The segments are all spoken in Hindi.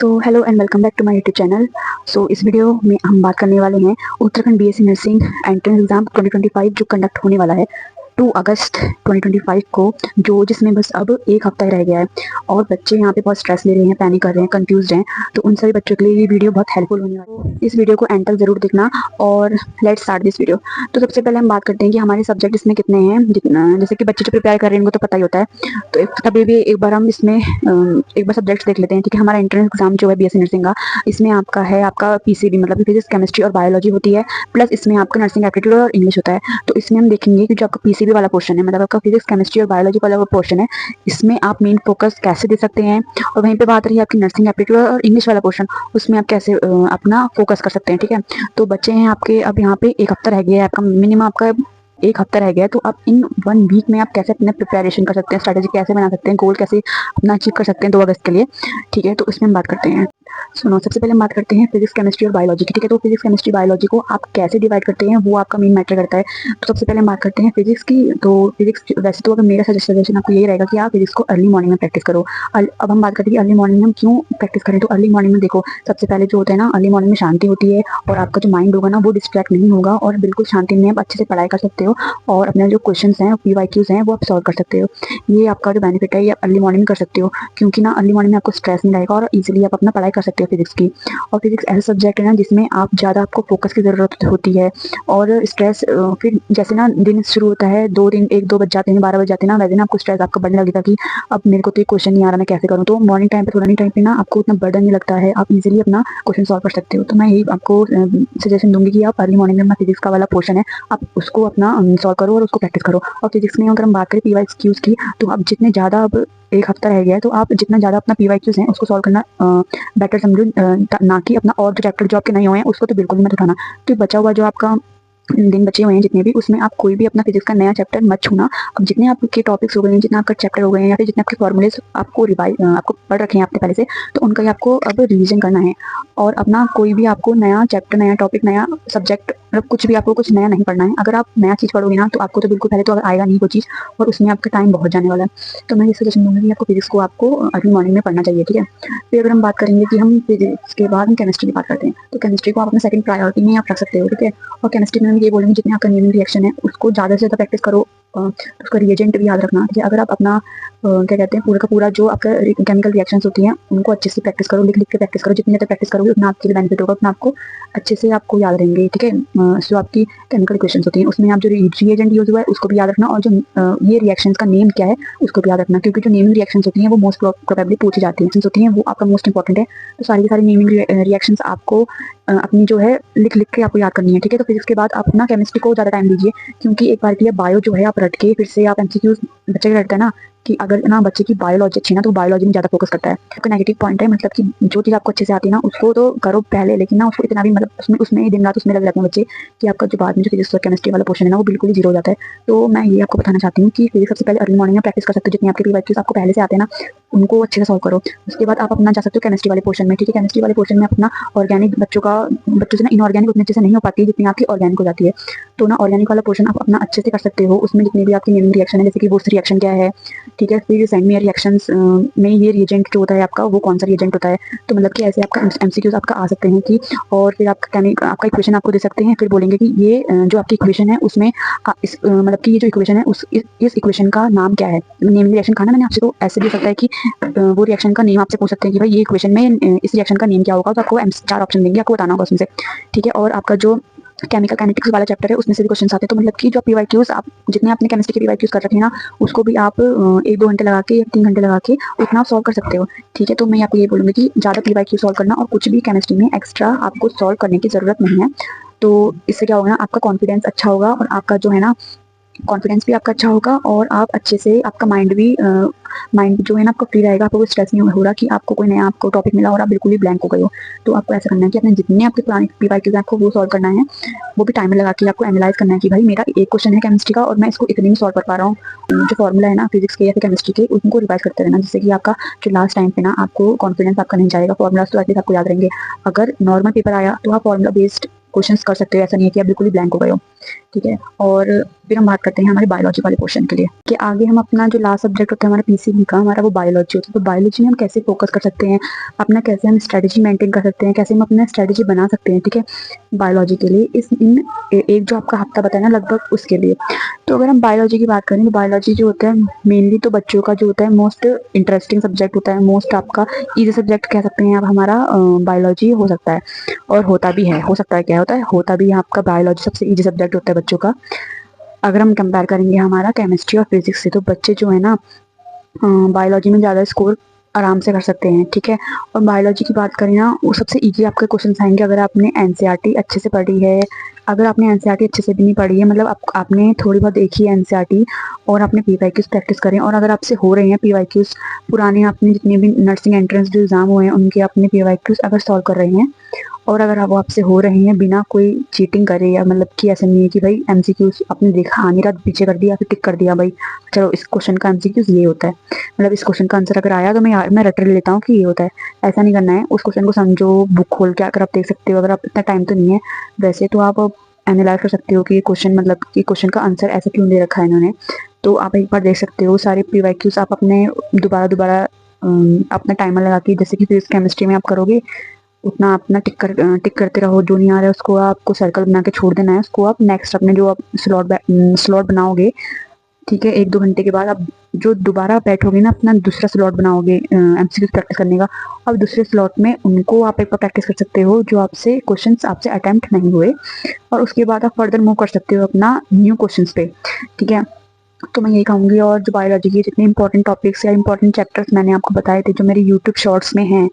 तो hello and welcome back to my YouTube channel. इस वीडियो में हम बात करने वाले हैं Uttarakhand BSc nursing entrance exam 2025 जो कंडक्ट होने वाला है 2 अगस्त 2025 को, जो जिसमें बस अब एक हफ्ता ही रह गया है और बच्चे यहाँ पे बहुत स्ट्रेस ले रहे हैं, पैनिक कर रहे हैं, कंफ्यूज्ड हैं। तो उन सभी बच्चों के लिए ये वीडियो बहुत हेल्पफुल होने वाला है। इस वीडियो को एंड तक जरूर देखना और लेट्स स्टार्ट दिस वीडियो। तो सबसे पहले हम बात करते हैं कि हमारे सब्जेक्ट इसमें कितने हैं। जितना जैसे कि बच्चे जो प्रिपेयर कर रहे हैं उनको तो पता ही होता है, तो तभी भी एक बार हम इसमें एक बार सब्जेक्ट्स देख लेते हैं। ठीक है, हमारा एंट्रेंस एग्जाम जो है बीएससी नर्सिंग का, इसमें आपका है आपका पीसीबी मतलब फिजिक्स केमिस्ट्री और बायोलॉजी होती है, प्लस इसमें आपका नर्सिंग एप्टीट्यूड और इंग्लिश होता है। तो इसमें हम देखेंगे कि जो आपका पीसीबी वाला पोर्शन है, मतलब आपका फिजिक्स केमिस्ट्री और बायोलॉजी वाला पोर्शन है, इसमें आप मेन फोकस कैसे दे सकते हैं। और वहीं पे बात रही आपकी नर्सिंग एप्टीट्यूड और इंग्लिश वाला पोर्शन, उसमें आप कैसे अपना फोकस कर सकते हैं। ठीक है, तो बच्चे हैं आपके, अब यहाँ पे एक हफ्ता रह गया है, आपका मिनिमम आपका एक हफ्ता रह गया है। तो आप इन 1 वीक में आप कैसे अपने प्रिपरेशन कर सकते हैं, स्ट्रेटेजी कैसे बना सकते हैं, गोल कैसे अपना अचीव कर सकते हैं 2 अगस्त के लिए। ठीक है, तो इसमें हम बात करते हैं। सुनो, सबसे पहले हम बात करते हैं फिजिक्स केमिस्ट्री और बायोलॉजी की। ठीक है, तो फिजिक्स केमिस्ट्री बायोलॉजी को आप कैसे डिवाइड करते हैं वो आपका मेन मैटर करता है। तो सबसे पहले हम बात करते हैं फिजिक्स की। तो फिजिक्स वैसे तो अगर मेरा सजेशन आपको यही रहेगा कि आप फिजिक्स को अर्ली मॉर्निंग में प्रैक्टिस करो। अब हम बात करते हैं कि अर्ली मॉर्निंग में हम क्यों प्रैक्टिस करें। तो अर्ली मॉर्निंग में देखो, सबसे पहले जो होता है ना, अर्ली मॉर्निंग में शांति होती है और आपका जो माइंड होगा ना वो डिस्ट्रैक्ट नहीं होगा और बिल्कुल शांति में आप अच्छे से पढ़ाई कर सकते हो और अपने जो क्वेश्चन हैं पीवाईक्यूज हैं वो आप सॉल्व कर सकते हो। ये आपका जो बेनिफिट है, ये अर्ली मॉर्निंग में कर सकते हो, क्योंकि ना अर्ली मॉर्निंग में आपको स्ट्रेस नहीं रहेगा और इजीली आप अपना पढ़ाई कर सकते हो फिजिक्स की। और फिजिक्स ऐसा सब्जेक्ट है ना जिसमें आप ज़्यादा आपको फोकस की ज़रूरत होती है और स्ट्रेस फिर जैसे ना दिन शुरू होता है, 1-2 बज जाते हैं, 12 बज जाते हैं ना, वैसे ना आपको स्ट्रेस आपका बढ़ने लगेगा कि अब मेरे को तो ये क्वेश्चन नहीं आ रहा, मैं कैसे करूँ। तो मॉर्निंग टाइम पे, थोड़ा टाइम पे ना आपको उतना बर्डन नहीं लगता है, आप इजीली अपना क्वेश्चन सॉल्व कर सकते हो। तो मैं यही आपको सजेशन दूंगी कि आप अर्ली मॉर्निंग में अपना फिजिक्स का वाला पोर्शन है, आप उसको अपना सॉल्व करो और उसको प्रैक्टिस करो। और फिजिक्स में अगर हम बात करें पीवाईक्यूज की, तो आप जितने ज़्यादा, अब एक हफ्ता रह गया है, तो आप जितना ज़्यादा अपना पीवाईक्यूज हैं उसको सॉल्व करना बेटर समझो, ना कि अपना और जो चैप्टर जो आपके नहीं हुए हैं उसको तो बिल्कुल भी मत उठाना। तो बचा हुआ जो आपका दिन बचे हुए हैं जितने भी, उसमें आप कोई भी अपना फिजिक्स का नया चैप्टर मत छूना। अब जितने आपके टॉपिक्स हो गए हैं, जितना आपका चैप्टर हो गए हैं, या फिर जितने आपके फॉर्मूलेस आपको आपको पढ़ रखे हैं आपने पहले से, तो उनका ही आपको अब रिवीजन करना है। और अपना कोई भी आपको नया चैप्टर, नया टॉपिक, नया सब्जेक्ट, मतलब कुछ भी आपको कुछ नया नहीं पढ़ना है। अगर आप नया चीज़ पढ़ोगे ना तो आपको तो बिल्कुल पहले तो आएगा नहीं वो चीज़, और उसमें आपका टाइम बहुत जाने वाला है। तो मैं ये सजेशन दूंगी कि आपको फिजिक्स को आपको अर्ली मॉर्निंग में पढ़ना चाहिए। ठीक है, फिर अगर हम बात करेंगे कि हम फिजिक्स के बाद हम केमिस्ट्री की बात करते हैं, तो केमिस्ट्री को आप अपना सेकंड प्रायोरिटी में आप रख सकते हो। ठीक है, और केमिस्ट्री में हम ये बोलेंगे जितने आपका नेमिंग रिएक्शन है उसको ज़्यादा से ज़्यादा प्रैक्टिस करो, उसका रिएजेंट भी याद रखना। ठीक है, अगर आप अपना क्या कहते हैं, पूरा का पूरा जो आपका केमिकल रिएक्शंस होती हैं उनको अच्छे से प्रैक्टिस करो, लिख लिख के प्रैक्टिस करो। जितनी ज़्यादा प्रैक्टिस करोगे उतना आपके लिए बेनिफिट होगा, उतना आपको अच्छे से आपको याद रहेंगे। ठीक है, जो आपकी केमिकल इक्वेशंस होती हैं उसमें आप जो रिएजेंट यूज हुआ है उसको भी याद रखना, और जो ये रिएक्शंस का नेम क्या है उसको भी याद रखना, क्योंकि जो नेमिंग रिएक्शंस होती हैं वो मोस्ट प्रोबेबली पूछी जाती हैं, वो आपका मोस्ट इंपॉर्टेंट है। तो सारी की सारी नेमिंग रिएक्शंस आपको अपनी जो है लिख लिख के आपको याद करनी है। ठीक है, तो फिजिक्स के बाद आप अपना केमिस्ट्री को ज़्यादा टाइम दीजिए, क्योंकि एक बार के लिए बायो जो है आप रट के फिर से आप एमसीक्यूज, बच्चे का रटता है ना कि अगर ना बच्चे की बायोलॉजी अच्छी ना तो बायोलॉजी में ज़्यादा फोकस करता है। आपका नेगेटिव पॉइंट है, मतलब कि जो चीज़ आपको अच्छे से आती है ना उसको तो करो पहले, लेकिन ना उसको इतना भी, मतलब उसमें उसमें ही दिन रात उसमें लग जाते हैं बच्चे कि आपका जो बाद में जो फिजिक्स और केमिस्ट्री वाला पोर्शन है ना वो बिल्कुल ही जीरो हो जाता है। तो मैं ये आपको बताना चाहती हूँ कि फिजिक्स सबसे पहले अर्ली मॉर्निंग में प्रैक्टिस कर सकते हो, जितने आपके पीवाईक्यूज आपको पहले से आते हैं ना उनको अच्छे से सॉल्व करो। उसके बाद आप अपना जा सकते हो केमिस्ट्री वाले पोर्शन में। ठीक है, केमिस्ट्री वाले पोर्शन में अपना ऑर्गेनिक, बच्चों से ना इनऑर्गेनिक उतने अच्छे से नहीं हो पाती है जितनी आपकी ऑर्गेनिक हो जाती है। तो ना ऑर्गेनिक वाला पोर्शन आप अपना अच्छे से कर सकते हो, उसमें जितनी भी आपकी नेमिंग रिएक्शन है, जैसे कि वो रिएक्शन क्या है। ठीक है, फिर सेंडमियर रिएक्शंस में ये रिएजेंट जो होता है आपका वो कौन सा रिएजेंट होता है। तो मतलब कि ऐसे आपका एमसीक्यूज आपका आ सकते हैं कि, और फिर आपका इक्वेशन आपको दे सकते हैं, फिर बोलेंगे कि ये जो आपकी इक्वेशन है उसमें मतलब कि ये जो इक्वेशन है इस इक्वेशन का नाम क्या है। नेमिंग रिएक्शन खाना मैंने आपसे, तो ऐसे भी हो सकता है कि वो रिएक्शन का नेम आपसे पूछ सकते हैं कि भाई ये इक्वेशन में इस रिएक्शन का नेम क्या होगा, तो आपको 4 ऑप्शन देंगे, आपको बताना होगा उसमें से। ठीक है, और आपका जो केमिकल काइनेटिक्स वाला चैप्टर है उसमें से भी क्वेश्चन आते हैं। तो मतलब कि जो पीवाईक्यूज आप जितने आपने केमिस्ट्री के पीवाईक्यूज कर रखे हैं ना उसको भी आप 1-2 घंटे लगा के या 3 घंटे लगा के उतना आप सॉल्व कर सकते हो। ठीक है, तो मैं आपको ये बोलूँगी कि ज़्यादा पीवाईक्यू सॉल्व करना और कुछ भी केमिस्ट्री में एक्स्ट्रा आपको सॉल्व करने की ज़रूरत नहीं है। तो इससे क्या होगा ना, आपका कॉन्फिडेंस अच्छा होगा और आपका जो है ना कॉन्फिडेंस भी आपका अच्छा होगा, और आप अच्छे से, आपका माइंड जो है ना आपका फ्री रहेगा, आपको कोई स्ट्रेस नहीं हो रहा कि आपको कोई नया आपको टॉपिक मिला और आप बिल्कुल ही ब्लैंक हो गए हो। तो आपको ऐसा करना है कि अपने जितने आपके पुराने पीवाईक्यूज आपको वो सॉल्व करना है, वो भी टाइमर लगा के आपको एनालाइज करना है कि भाई मेरा एक क्वेश्चन है केमिस्ट्री का और मैं इसको इतने में सॉल्व कर पा रहा हूँ। जो फॉर्मूला है ना फिजिक्स के या फिर केमिस्ट्री के उनको रिवाइज करते रहना, जिससे कि आपका जो लास्ट टाइम पे ना आपको कॉन्फिडेंस आपका नहीं जाएगा। फॉर्मूलाज तो एटलीस्ट आपको याद रहेंगे। अगर नॉर्मल पेपर आया तो आप फॉर्मूला बेस्ड क्वेश्चंस कर सकते हो, ऐसा नहीं है कि आप बिल्कुल ही ब्लैंक हो गए हो। ठीक है, और फिर हम बात करते हैं हमारे बायोलॉजी वाले क्वेश्चन के लिए कि आगे हम अपना जो लास्ट सब्जेक्ट होता है हमारा पीसीबी का, हमारा वो बायोलॉजी होता है। तो बायोलॉजी में हम कैसे फोकस कर सकते हैं, अपना कैसे हम स्ट्रेटेजी मेंटेन कर सकते हैं, कैसे हम अपना स्ट्रेटेजी बना सकते हैं, ठीक है, बायोलॉजी के लिए। एक जो आपका हफ्ता बताया ना लगभग, उसके लिए। तो अगर हम बायोलॉजी की बात करें तो बायोलॉजी जो होता है मेनली तो बच्चों का जो होता है मोस्ट इंटरेस्टिंग सब्जेक्ट होता है, मोस्ट आपका इजी सब्जेक्ट कह सकते हैं आप हमारा बायोलॉजी हो सकता है, और होता भी है। हो सकता है क्या होता है, होता भी है आपका बायोलॉजी सबसे इजी सब्जेक्ट होता है बच्चों का। अगर हम कंपेयर करेंगे हमारा केमिस्ट्री और फिजिक्स से, तो बच्चे जो है ना बायोलॉजी में ज़्यादा स्कोर आराम से कर सकते हैं, ठीक है। और बायोलॉजी की बात करें ना, वो सबसे इजी आपके क्वेश्चन आएंगे अगर आपने एनसीईआरटी अच्छे से पढ़ी है। अगर आपने एनसीईआरटी अच्छे से भी नहीं पढ़ी है, मतलब आपने थोड़ी बहुत देखी है एनसीईआरटी, और आपने पीवाईक्यूज प्रैक्टिस करें, और अगर आपसे हो रहे हैं पीवाईक्यूज पुराने, आपने जितने भी नर्सिंग एंट्रेंस जो एग्जाम हुए हैं उनके अपने पीवाईक्यूज अगर सॉल्व कर रहे हैं, और अगर वो आपसे हो रहे हैं बिना कोई चीटिंग करे, या मतलब कि ऐसा नहीं है कि भाई एमसीक्यूज आपने देखा आ नहीं रहा, पीछे कर दिया, फिर टिक कर दिया भाई चलो इस क्वेश्चन का एमसीक्यूज ये होता है, मतलब इस क्वेश्चन का आंसर अगर आया तो मैं रट लेता हूँ कि ये होता है। ऐसा नहीं करना है, उस क्वेश्चन को समझो, बुक खोल के अगर आप देख सकते हो, अगर आप इतना टाइम तो नहीं है वैसे, तो आप एनालाइज कर सकते हो कि ये क्वेश्चन, मतलब कि क्वेश्चन का आंसर ऐसा क्यों दे रखा है इन्होंने। तो आप एक बार देख सकते हो सारे पीवाईक्यूज, आप अपने दोबारा दोबारा अपना टाइमर लगा के, जैसे कि फिजिक्स केमिस्ट्री में आप करोगे उतना अपना टिक करते रहो, जो नहीं आ रहा है उसको आपको सर्कल बना के छोड़ देना है, उसको आप नेक्स्ट अपने जो आप स्लॉट बनाओगे, ठीक है, 1-2 घंटे के बाद आप जो दोबारा बैठोगे ना अपना दूसरा स्लॉट बनाओगे एमसीक्यू प्रैक्टिस करने का, अब दूसरे स्लॉट में उनको आप एक बार प्रैक्टिस कर सकते हो जो आपसे क्वेश्चंस आपसे अटेम्प्ट नहीं हुए, और उसके बाद आप फर्दर मूव कर सकते हो अपना न्यू क्वेश्चंस पे, ठीक है। तो मैं यही कहूँगी, और जो बायोलॉजी के जितने इंपॉर्टेंट टॉपिक्स या इंपॉर्टेंट चैप्टर्स मैंने आपको बताए थे जो मेरे यूट्यूब शॉर्ट्स में हैं,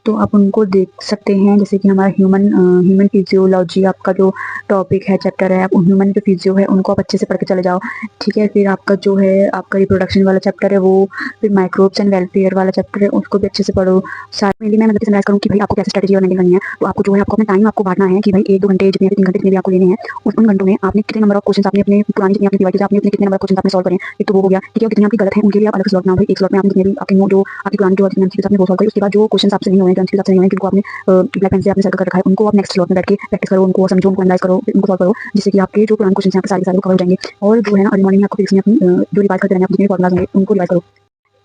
तो आप उनको देख सकते हैं। जैसे कि हमारा ह्यूमन फिजियोलॉजी आपका जो टॉपिक है, चैप्टर है, आप ह्यूमन जो फिजियो है उनको आप अच्छे से पढ़ के चले जाओ, ठीक है। फिर आपका जो है आपका रिप्रोडक्शन वाला चैप्टर है वो, फिर माइक्रोब्स एंड वेलफेयर वाला चैप्टर है उसको भी अच्छे से पढ़ो। साथ में मैं मतलब समराइज करूँ कि भाई आपको कैसे स्ट्रेटेजी और मेंटेन करनी है, तो आपको जो है आपको अपना टाइम आपको बांटना है कि भाई 1-2 घंटे जितने 3 घंटे जितने भी आपको लेने हैं, उन घंटों में आपने कितने नंबर ऑफ क्वेश्चन आपने अपने पुरानी जितनी आपने पीवाईक्यू आपने अपने कितने नंबर क्वेश्चन आपने सॉल्व करें, एक तो वो हो गया, ठीक है। कितने आपकी गलत है उनके लिए आप अलग स्लॉट बनाओ, एक स्लॉट में आपने जितने भी आपके जो आपकी पुरानी जो एमसीक्यूज आपने वो सॉल्व करें, उसके बाद जो क्वेश्चन आपसे नहीं हुए, जो आपसे नहीं हुए, जिनको आपने ब्लैक पेन से आपने सर्कल कर रखा है, उनको आप नेक्स्ट स्लॉट में बैठ के प्रैक्टिस करो, उनको समझो, उनको एनालाइज करो, उनको सॉल्व करो, जिससे कि आपके जो पुराने क्वेश्चन हैं आपके सारे कवर हो जाएंगे। और जो है ना अर्ली मॉर्निंग में आपको फिजिक्स में अपनी जो रिवाइज करते रहना है, जितने फॉर्मुलाज होंगे उनको रिवाइज करो,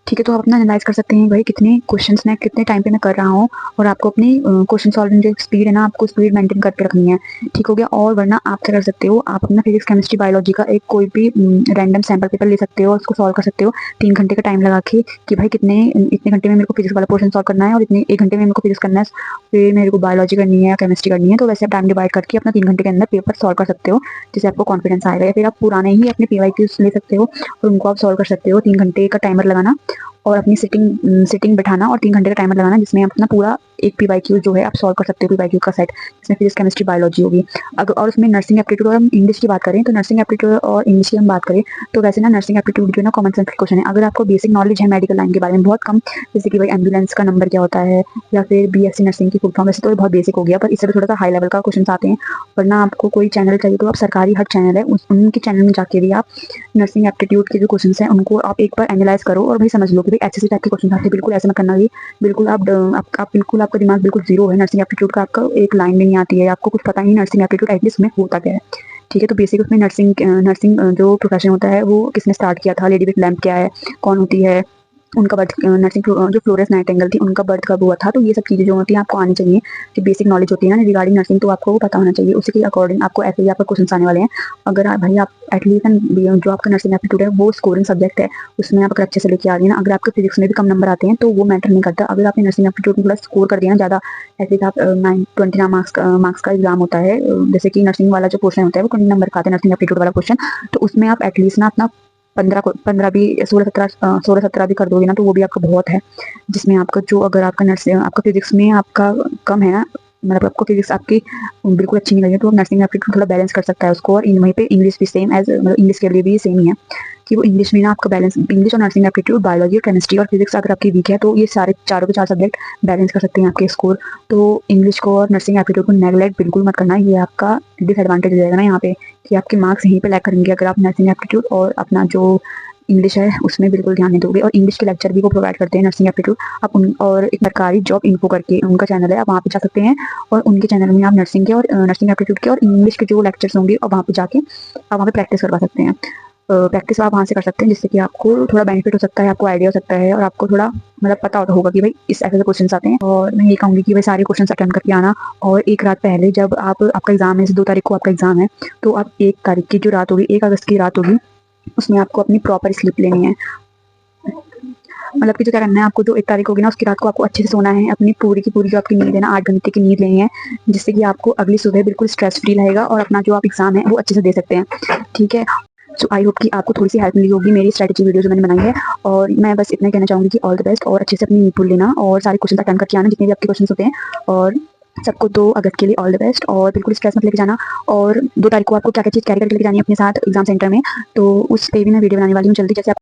ठीक है। तो आप अपना एनालाइज कर सकते हैं भाई कितने क्वेश्चंस मैं कितने टाइम पे मैं कर रहा हूँ, और आपको अपनी क्वेश्चन सॉल्विंग जो स्पीड है ना आपको स्पीड मेंटेन करके रखनी है, ठीक हो गया। और वरना आप क्या कर सकते हो, आप अपना फिजिक्स केमिस्ट्री बायोलॉजी का एक कोई भी रैंडम सैम्पल पेपर ले सकते हो और उसको सॉल्व कर सकते हो 3 घंटे का टाइम लगा के, कि भाई इतने घंटे में मेरे को फिजिक्स वाला पोर्शन सॉल्व करना है, और इतने 1 घंटे में मेरे को फिजिक्स करना है, फिर मेरे को बायोलॉजी करनी है या केमिस्ट्री करनी है। तो वैसे आप टाइम डिवाइड करके अपना 3 घंटे के अंदर पेपर सॉल्व कर सकते हो, जिससे आपको कॉन्फिडेंस आएगा। या फिर आप पुराने ही अपने पीवाईक्यूज ले सकते हो और उनको आप सॉल्व कर सकते हो। 3 घंटे का टाइमर लगाना और अपनी सिटिंग बैठाना, और 3 घंटे का टाइमर लगाना, जिसमें आप अपना पूरा एक पीवाईक्यू जो है आप सॉल्व कर सकते हो, पीवाईक्यू का सेट, जिसमें फिजिक्स केमिस्ट्री बायोलॉजी होगी। अगर और उसमें नर्सिंग एप्टीट्यूड और हम इंग्लिश की बात करें, तो नर्सिंग एप्टीट्यूड और इंग्लिश की हम बात करें तो वैसे ना नर्सिंग एप्टीट्यूड जो है ना कॉमन सेंस के क्वेश्चन है। अगर आपको बेसिक नॉलेज है मेडिकल लाइन के बारे में बहुत कम, जैसे कि भाई एम्बुलेंस का नंबर क्या होता है, या फिर बीएससी नर्सिंग की फुल फॉर्म, वैसे तो बहुत बेसिक हो गया, पर इससे थोड़ा सा हाई लेवल का क्वेश्चन आते हैं। वरना आपको कोई चैनल चाहिए तो आप सरकारी हर चैनल है उनके चैनल में जाके भी आप नर्सिंग एप्टीट्यूड के जो क्वेश्चन हैं उनको आप एक बार एनालाइज करो, और भाई समझ लो कि भाई ऐसे टाइप के क्वेश्चन आते हैं। बिल्कुल ऐसा मत करना भी, बिल्कुल आप बिल्कुल आपका दिमाग बिल्कुल जीरो है, नर्सिंग एप्टीट्यूड का आपका एक लाइन भी नहीं आती है, आपको कुछ पता ही नर्सिंग एप्टीट्यूड एटलीस्ट में होता क्या है, ठीक है। तो बेसिक उसमें नर्सिंग जो प्रोफेशन होता है वो किसने स्टार्ट किया था, लेडी विथ लैम्प क्या है, कौन होती है, उनका बर्थ, नर्सिंग जो फ्लोरेंस नाइटिंगेल थी उनका बर्थ कब हुआ था। तो ये सब चीज़ें जो होती हैं आपको आनी चाहिए, कि बेसिक नॉलेज होती है ना रिगार्डिंग नर्सिंग, तो आपको वो पता होना चाहिए। उसी के अकॉर्डिंग आपको ऐसे ही आपका क्वेश्चन आने वाले हैं। अगर भाई आप एटलीस्ट जो आपका नर्सिंग एप्टीट्यूड है वो स्कोरिंग सब्जेक्ट है, उसमें आप अगर अच्छे से लेके आ रही है ना, अगर आपके फिजिक्स में भी कम नंबर आते हैं तो वो मैटर नहीं करता। अगर आपने नर्सिंग एप्टीट्यूड में थोड़ा स्कोर कर दिया ना ज़्यादा, ऐसे आप 29 मार्क्स का एग्जाम होता है, जैसे कि नर्सिंग वाला जो क्वेश्चन होता है वो 20 नंबर का आता है, नर्सिंग एप्टीट्यूड वाला क्वेश्चन, तो उसमें आप एटलीस्ट ना अपना 15 भी 16-17 भी कर दोगे ना, तो वो भी आपका बहुत है। जिसमें आपका जो अगर आपका फिजिक्स में आपका कम है ना, मतलब आपको फिजिक्स आपकी बिल्कुल अच्छी नहीं लगी, तो नर्सिंग एप्टीट्यूड थोड़ा बैलेंस कर सकता है उसको। और वहीं पे इंग्लिश भी सेम एज, मतलब इंग्लिश के लिए भी सेम ही है कि वो इंग्लिश में ना आपका बैलेंस, इंग्लिश और नर्सिंग एप्टीट्यूड, बायोलॉजी और केमिस्ट्री और फिजिक्स अगर आपकी वीक है तो ये सारे चारों के 4 सब्जेक्ट बैलेंस कर सकते हैं आपके स्कोर। तो इंग्लिश को और नर्सिंग एप्टीट्यूड को नेगलेक्ट बिल्कुल मत करना, ये आपका डिसएडवांटेज हो जाएगा ना यहाँ पे, कि आपके मार्क्स यहीं पे लैग करेंगे अगर आप नर्सिंग एप्टीट्यूड और अपना जो इंग्लिश है उसमें बिल्कुल ध्यान नहीं दोगे, और इंग्लिश के लेक्चर भी वो प्रोवाइड करते हैं नर्सिंग एप्टीट्यूड। आप उन और एक सरकारी जॉब इन्फो करके उनका चैनल है, आप वहाँ पे जा सकते हैं और उनके चैनल में आप नर्सिंग के और नर्सिंग एप्टीट्यूड के और इंग्लिश के जो लेक्चर्स होंगे और वहाँ पे जाके आप वहाँ पे प्रैक्टिस करवा सकते हैं। प्रैक्टिस आप वहाँ से कर सकते हैं, जिससे कि आपको थोड़ा बेनिफिट हो सकता है, आपको आइडिया हो सकता है और आपको थोड़ा मतलब पता होगा कि भाई इस ऐसे क्वेश्चन आते हैं। और मैं ये कहूँगी कि भाई सारे क्वेश्चन अटेम्प्ट करके आना, और एक रात पहले जब आपका एग्जाम है, 2 तारीख को आपका एग्जाम है, तो आप 1 तारीख की जो रात होगी, 1 अगस्त की रात होगी, उसमें आपको अपनी प्रॉपर स्लीप लेनी है। मतलब कि जो क्या करना है आपको, जो 1 तारीख होगी ना उसकी रात को आपको अच्छे से सोना है, अपनी पूरी की पूरी जो आपकी नींद है ना 8 घंटे की नींद लेनी है, जिससे कि आपको अगली सुबह बिल्कुल स्ट्रेस फ्री रहेगा और अपना जो आप एग्जाम है वो अच्छे से दे सकते हैं। ठीक है, सो आई होप कि आपको थोड़ी सी हेल्प मिली होगी मेरी स्ट्रेटजी वीडियो जो मैंने बनाई है। और मैं बस इतना कहना चाहूँगी कि ऑल द बेस्ट, और अच्छे से अपनी नींद पूरी लेना और सारे क्वेश्चन अटेम्प्ट करके आना जितने भी आपके क्वेश्चन होते हैं। और सबको 2 अगस्त के लिए ऑल द बेस्ट, और बिल्कुल स्ट्रेस मत लेके जाना। और 2 तारीख को आपको क्या क्या चीज़ कैरी करके लेके जानी है अपने साथ एग्जाम सेंटर में, तो उस पर भी मैं वीडियो बनाने वाली हूँ जल्दी। जैसे